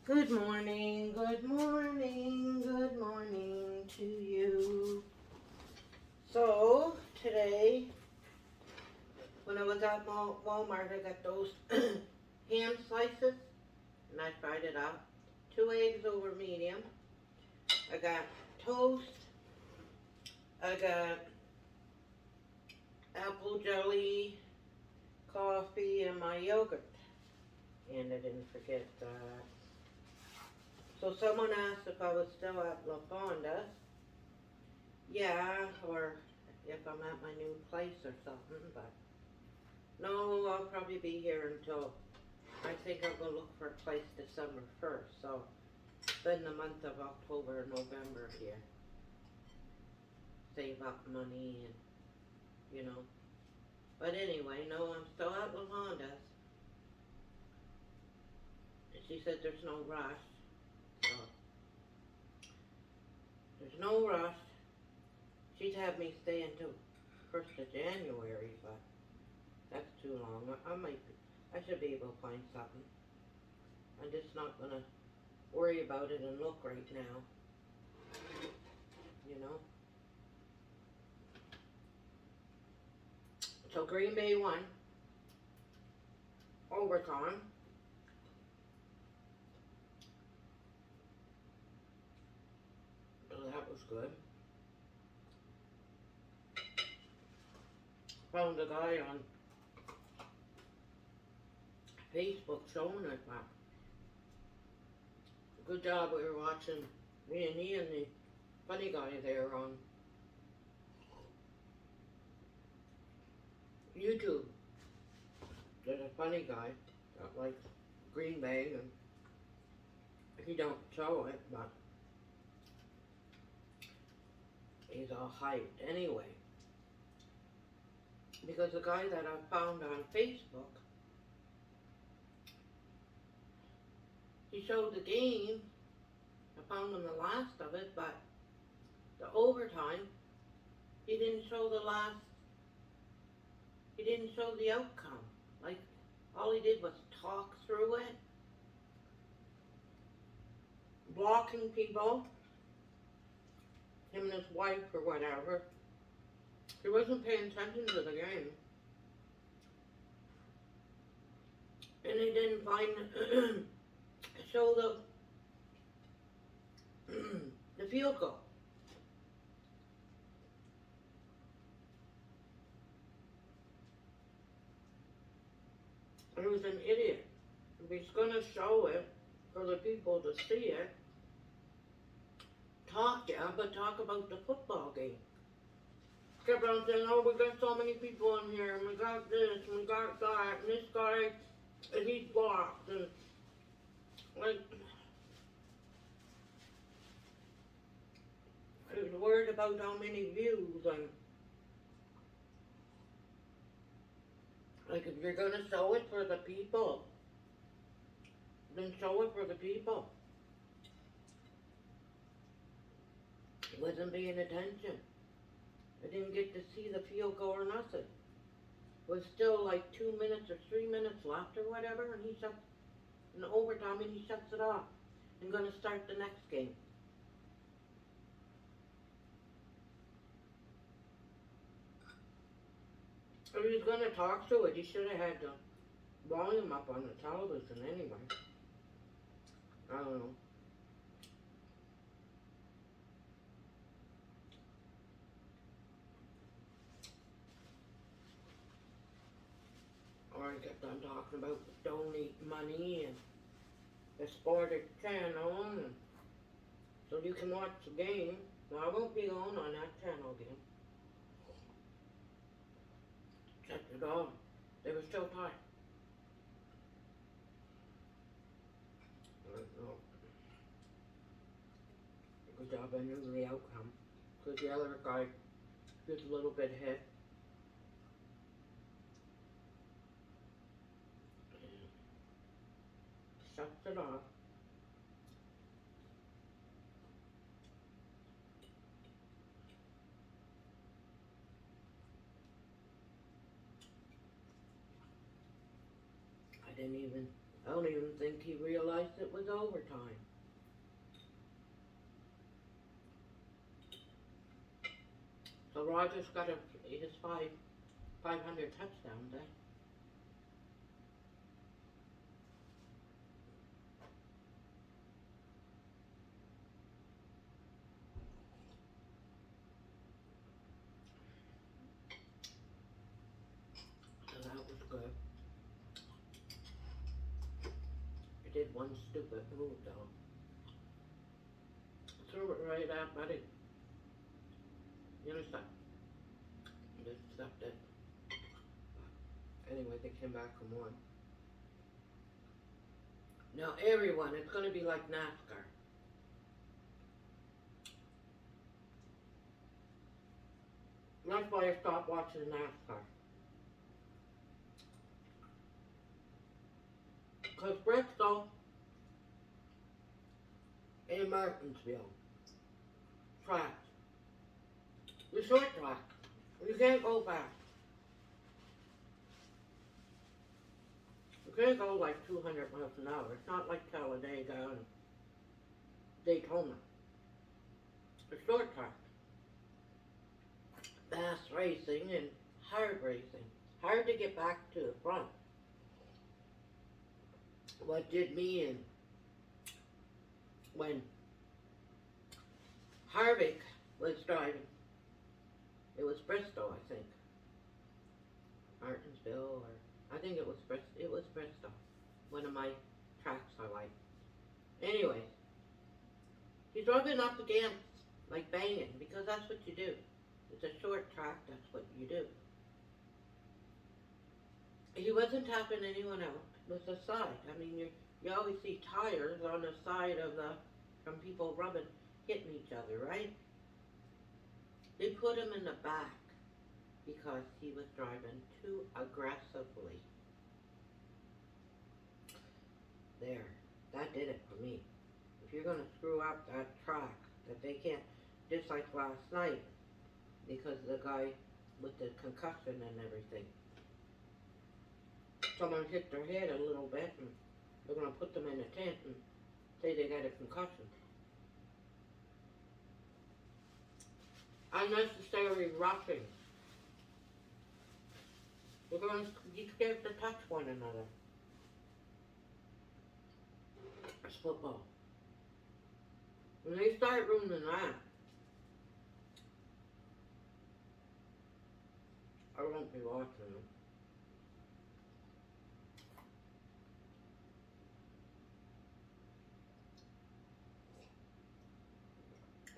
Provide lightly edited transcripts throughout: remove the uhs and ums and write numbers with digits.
Good morning, good morning, good morning to you. So, today, when I was at Walmart, I got those ham slices and I fried it up. 2 eggs over medium. I got toast. I got apple jelly, coffee, and my yogurt. And I didn't forget that. So someone asked if I was still at La Fonda. Yeah, or if I'm at my new place or something, but no, I'll probably be here until, I think I'll go look for a place December 1st, so spend the month of October and November here. Save up money and, you know. But anyway, no, I'm still at La Fonda's. She said there's no rush, so there's no rush. She'd have me stay until 1st of January, but that's too long. I should be able to find something. I'm just not gonna worry about it and look right now, you know. So Green Bay won overtime. So that was good. Found a guy on Facebook showing it, but good job we were watching, me and Ian, the funny guy there on YouTube. There's a funny guy that likes Green Bay, and he don't show it, but he's all hyped anyway. Because the guy that I found on Facebook, he showed the game. I found him the last of it, but the overtime, he didn't show the last, he didn't show the outcome. Like, all he did was talk through it, blocking people, him and his wife or whatever. He wasn't paying attention to the game. And he didn't find, show the field goal. He was an idiot. If he's gonna show it for the people to see it, but talk about the football game. Kept on saying, oh, we got so many people in here, and we got this, and we got that, and this guy, and he's blocked, and like, I was worried about how many views, and like, if you're gonna show it for the people, then show it for the people. He wasn't paying attention. I didn't get to see the field goal or nothing. It was still like 2 minutes or 3 minutes left or whatever, and he shuts, in overtime, and he shuts it off. And gonna start the next game. If he was gonna talk to it, he should have had the volume up on the television anyway. I don't know. Or he kept on talking about donate money and the sporting channel, and so you can watch the game. Well, I won't be on that channel again. Checked it off. They were still tied. Good job, I knew the outcome. Because the other guy gets a little bit hit. Shuts it off. I don't even think he realized it was overtime. So Rogers got his 500 touchdowns, eh? So that was good. He did one stupid move though. Threw it right at Buddy. You understand? Just stopped it. Anyway, they came back and won. Now everyone, it's going to be like NASCAR. That's why I stopped watching NASCAR. Because Bristol and Martinsville track, the short track, you can't go fast. You can't go like 200 miles an hour. It's not like Talladega and Daytona. It's short track. Fast racing and hard racing. Hard to get back to the front. What did me in when Harvick was driving, it was Bristol, I think. Martinsville, or I think it was Bristol. One of my tracks I like. Anyway, he's rubbing up against, like banging, because that's what you do. It's a short track, that's what you do. He wasn't tapping anyone out with the side. I mean, you always see tires on the side of from people hitting each other, right? They put him in the back because he was driving too aggressively. There, that did it for me. If you're going to screw up that track, that they can't, just like last night, because the guy with the concussion and everything. Someone hit their head a little bit and they're going to put them in a tent and say they got a concussion. Unnecessary rushing. You're going to be scared to touch one another. It's football. When they start ruining that, I won't be watching them.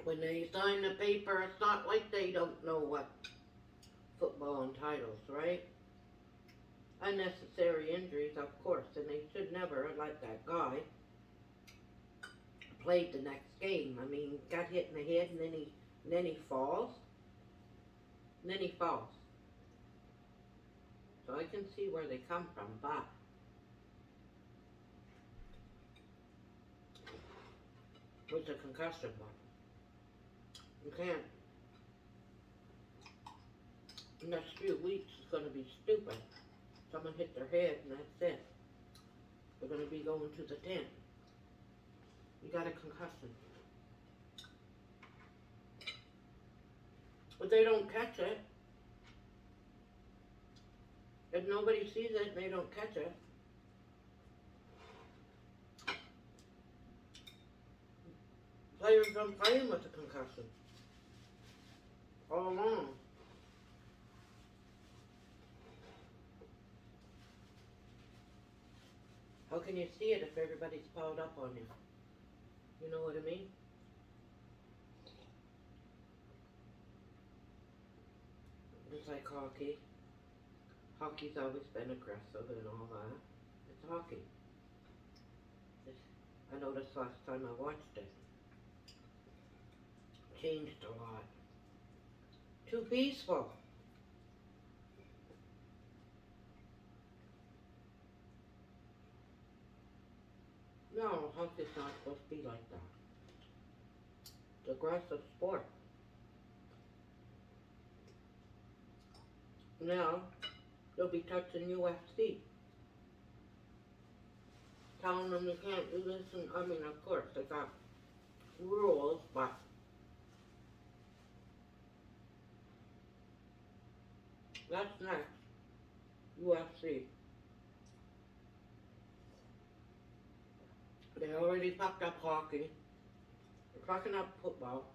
When they sign the paper, it's not like they don't know what football entitles, right? Unnecessary injuries, of course, and they should never have let that guy played the next game. I mean, got hit in the head and then he falls. And then he falls. So I can see where they come from, but with the concussion one, you can't. The next few weeks is going to be stupid. Someone hit their head and that's it. They're going to be going to the tent. You got a concussion. But they don't catch it. If nobody sees it and they don't catch it, players don't play with a concussion all along. How can you see it if everybody's piled up on you? You know what I mean? It's like hockey. Hockey's always been aggressive and all that. It's hockey. I noticed last time I watched it. Changed a lot. Too peaceful. No, hockey's not supposed to be like that. It's aggressive sport. Now, they'll be touching UFC. telling them you can't do this, and I mean, of course, they got rules, but that's next. UFC. They already fucked up hockey. They're fucking up football.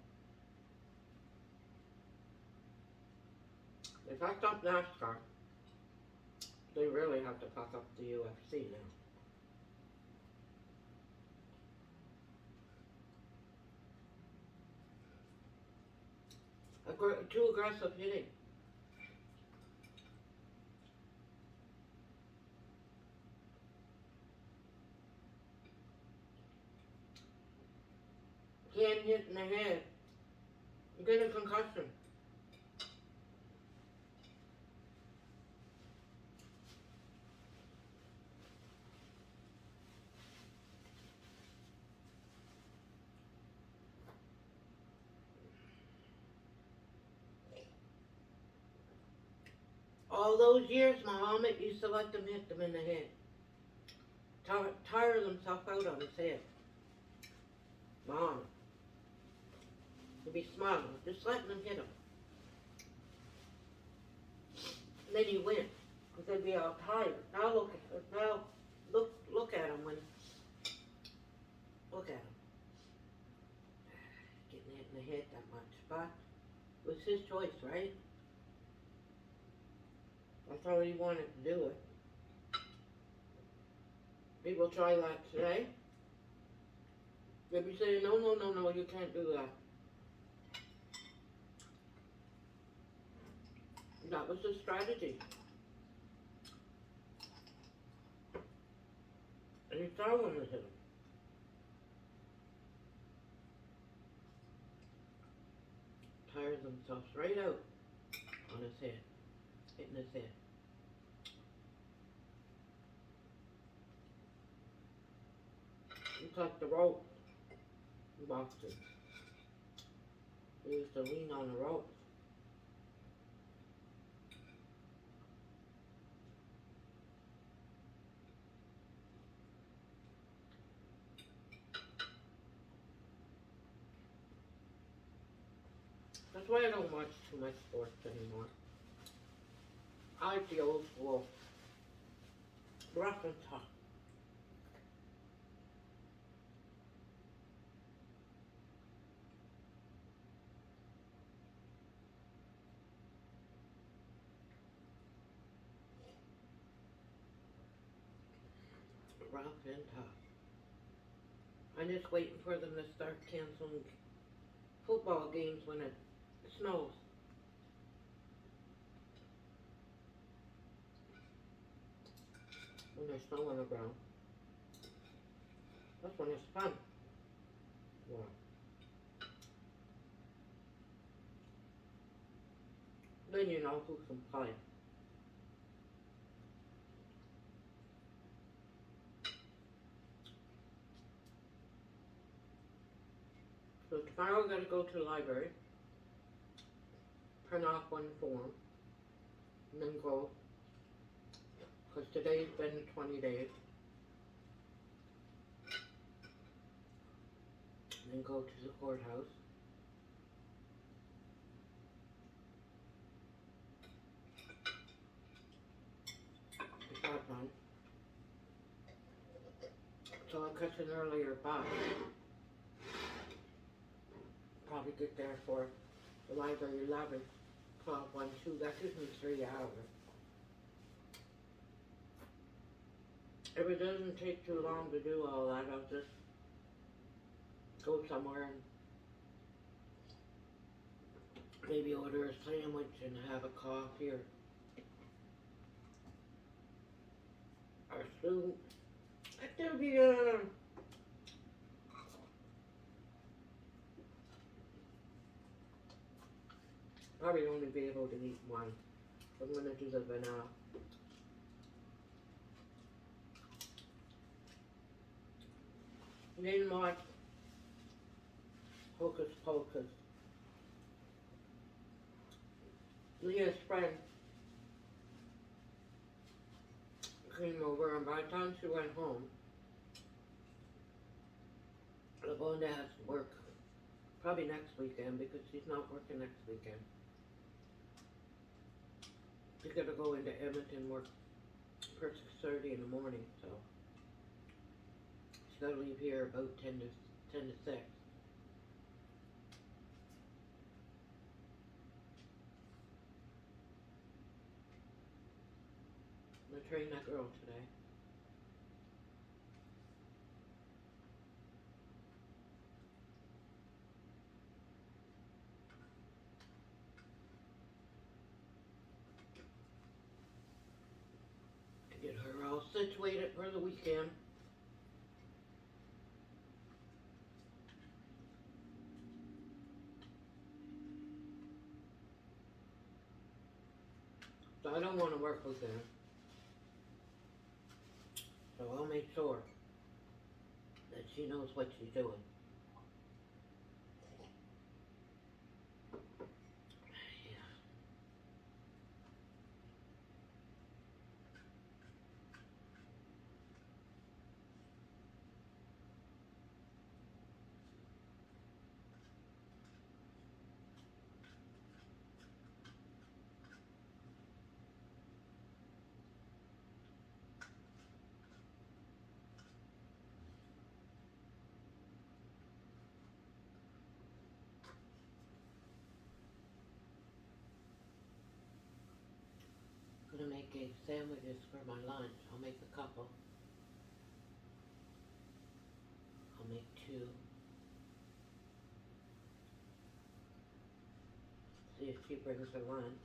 They fucked up NASCAR. They really have to fuck up the UFC now. Too aggressive hitting. Hand hit in the head. You get a concussion. All those years, Muhammad used to let them hit them in the head. Tire themselves out on his head. Muhammad. He'd be smiling, just letting them hit him. And then he went, because they'd be all tired. Now look at him when, look at him. Getting hit in the head that much, but it was his choice, right? That's how he wanted to do it. People try that today. They'd be saying, no, you can't do that. That was the strategy. And he saw one with him. Tires themselves right out on his head, hitting his head. It's like the rope in boxing. They used to lean on the rope. That's why I don't watch too much sports anymore. I like the old school, rough and tough. Rough and tough. I'm just waiting for them to start canceling football games when it snows. When there's snow on the ground. That's when it's fun. Yeah. Then you know who can play. So tomorrow I gotta go to the library, print off one form, and then go, because today's been 20 days, and then go to the courthouse. It's not fun. So I'll catch an earlier bus. Probably get there for the library 11, 12, 1, 2. That gives me 3 hours. If it doesn't take too long to do all that, I'll just go somewhere and maybe order a sandwich and have a coffee or soup. There'll be probably only be able to eat one. I'm gonna do the vanilla. And then watch Hocus Pocus. Leah's friend came over, and by the time she went home, LaFonda has to work probably next weekend because she's not working next weekend. She's gonna go into Edmonton work for 6:30 in the morning, so she's gotta leave here about 10 to 6. I'm gonna train that girl today. To get her all situated for the weekend. So I don't want to work with her. So I'll make sure that she knows what she's doing. Yeah. I'm gonna make egg sandwiches for my lunch. I'll make a couple. I'll make 2. See if she brings her lunch.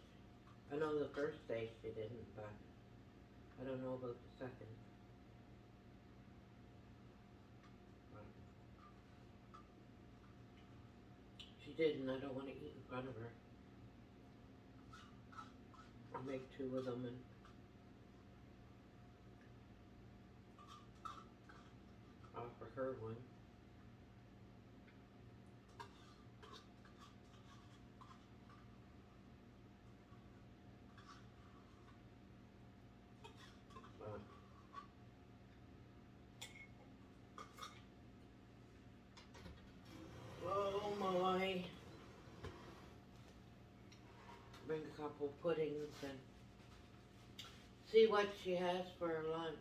I know the first day she didn't, but I don't know about the second. She didn't. I don't want to eat in front of her. I'll make 2 of them and offer her one. Oh my. Bring a couple puddings and see what she has for her lunch.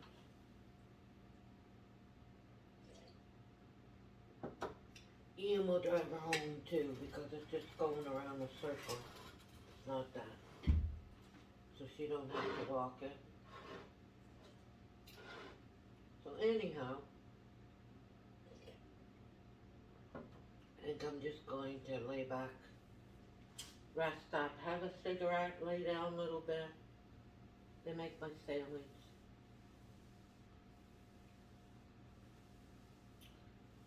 Ian will drive her home too because it's just going around a circle. It's not that. So she don't have to walk it. So anyhow, I think I'm just going to lay back, rest up, have a cigarette, lay down a little bit, then make my sandwich.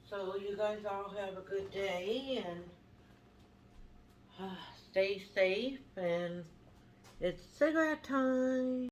So you guys all have a good day and stay safe, and it's cigarette time.